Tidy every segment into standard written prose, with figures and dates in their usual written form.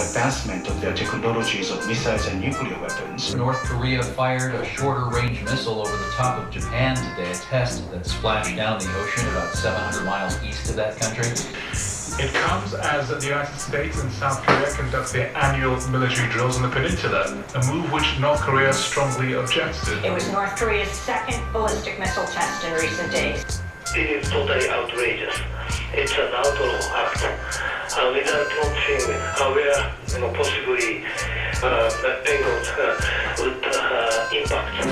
advancement of their technologies of missiles and nuclear weapons. North Korea fired a shorter-range missile over the top of Japan today, a test that splashed down the ocean about 700 miles east of that country. It comes as the United States and South Korea conduct their annual military drills on the peninsula, a move which North Korea strongly objects to. It was North Korea's second ballistic missile test in recent days. It is totally outrageous. It's an outlaw act. Without launching where possibly payloads would impact.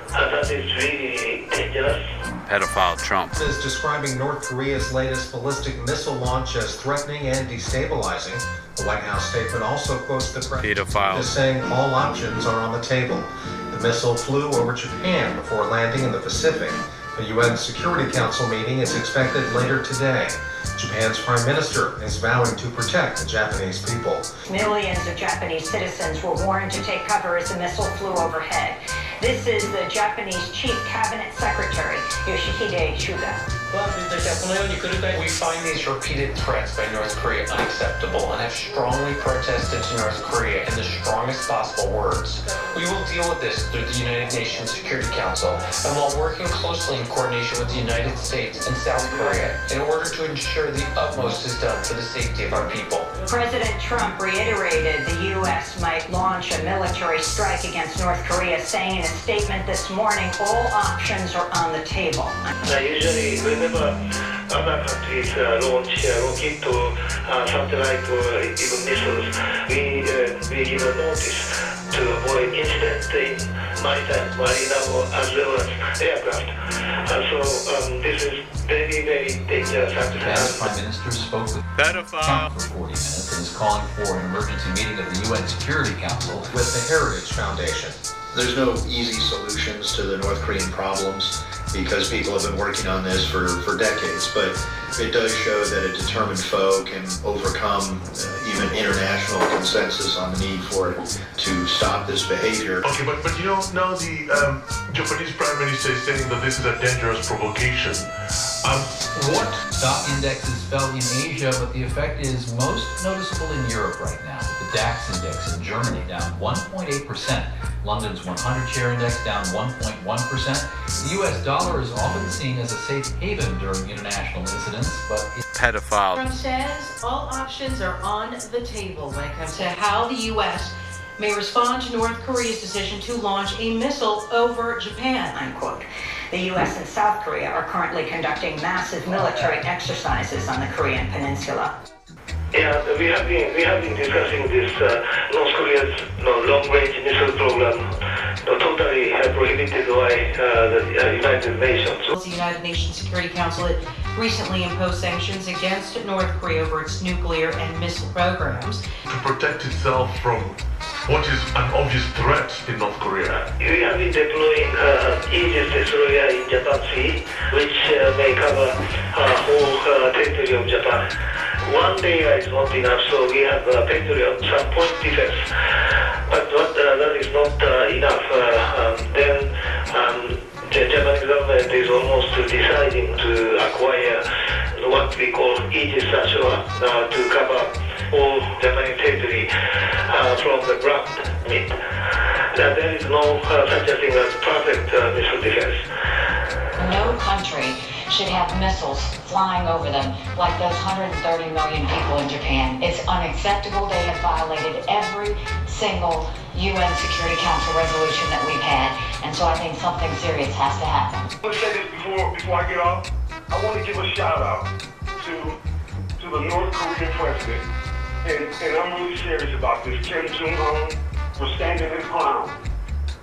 That is really dangerous. Pedophile Trump is describing North Korea's latest ballistic missile launch as threatening and destabilizing. The White House statement also quotes the president as saying all options are on the table. The missile flew over Japan before landing in the Pacific. A UN Security Council meeting is expected later today. Japan's prime minister is vowing to protect the Japanese people. Millions of Japanese citizens were warned to take cover as the missile flew overhead. This is the Japanese Chief Cabinet Secretary, Yoshihide Suga. We find these repeated threats by North Korea unacceptable and have strongly protested to North Korea in the strongest possible words. We will deal with this through the United Nations Security Council and while working closely in coordination with the United States and South Korea in order to ensure the utmost is done for the safety of our people. President Trump reiterated the U.S. might launch a military strike against North Korea, saying in a statement this morning, all options are on the table. Usually, whenever other countries launch rocket or satellite or even missiles, we give a notice to avoid incident in maritime, marina, as well as aircraft. So this is very, very dangerous. Japan's prime minister spoke with Trump for 40 minutes and is calling for an emergency meeting of the UN Security Council with the Heritage Foundation. There's no easy solutions to the North Korean problems because people have been working on this for decades, but it does show that a determined foe can overcome even international consensus on the need for it to stop this behavior. Okay, but now the Japanese Prime Minister is saying that this is a dangerous provocation. What? Stock indexes fell in Asia, but the effect is most noticeable in Europe right now, with the DAX index in Germany down 1.8%. London's 100-share index down 1.1%. The U.S. dollar is often seen as a safe haven during international incidents, but pedophile. Trump says all options are on the table when it comes to how the U.S. may respond to North Korea's decision to launch a missile over Japan. Unquote. The U.S. and South Korea are currently conducting massive military exercises on the Korean peninsula. Yeah, we have been discussing this North Korea's long-range missile program, totally prohibited by the United Nations. The United Nations Security Council had recently imposed sanctions against North Korea over its nuclear and missile programs. To protect itself from what is an obvious threat in North Korea. We have been deploying Aegis destroyer in Japan Sea, which may cover whole territory of Japan. One layer is not enough, so we have Patriot some point defense. But that is not enough. Then the Japanese government is almost deciding to acquire what we call Aegis Ashore to cover all Japanese territory from the ground. There is no such a thing as perfect missile defense. No country should have missiles flying over them like those 130 million people in Japan. It's unacceptable. They have violated every single UN Security Council resolution that we've had, and so I think something serious has to happen. I want to say this before I get off. I want to give a shout out to the North Korean president, and I'm really serious about this, Kim Jong Un, for standing his ground.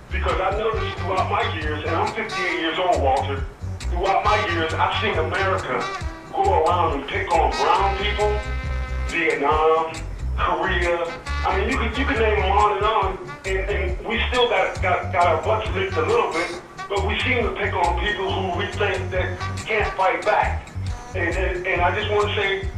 Because I noticed throughout my years, and I'm 58 years old, Walter, throughout my years, I've seen America go around and pick on brown people, Vietnam, Korea. I mean, you can name them on, and we still got our butts licked a little bit, but we seem to pick on people who we think that can't fight back. And I just want to say,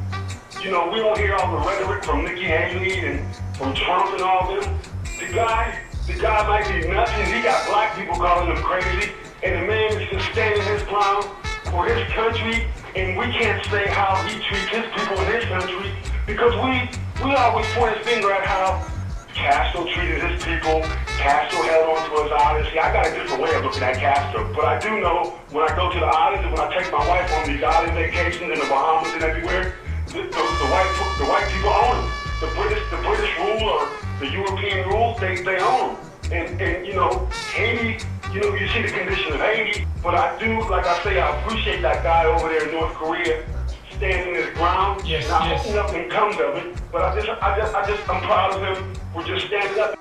we don't hear all the rhetoric from Nikki Haley and from Trump and all them. The guy might be nuts, and he got black people calling him crazy, and the man is just standing his ground for his country, and we can't say how he treats his people in his country because we we always point his finger at how Castro treated his people. Castro held on to his islands. See, I got a different way of looking at Castro, but I do know when I go to the islands and when I take my wife on these island vacations in the Bahamas and everywhere, the white people own them. The British rule or the European rules, they own them. And you know, Haiti, you know, you see the condition of Haiti, but I do, like I say, I appreciate that guy over there in North Korea standing his ground. Yes, and I hope nothing comes of it, but I'm proud of him for just standing up.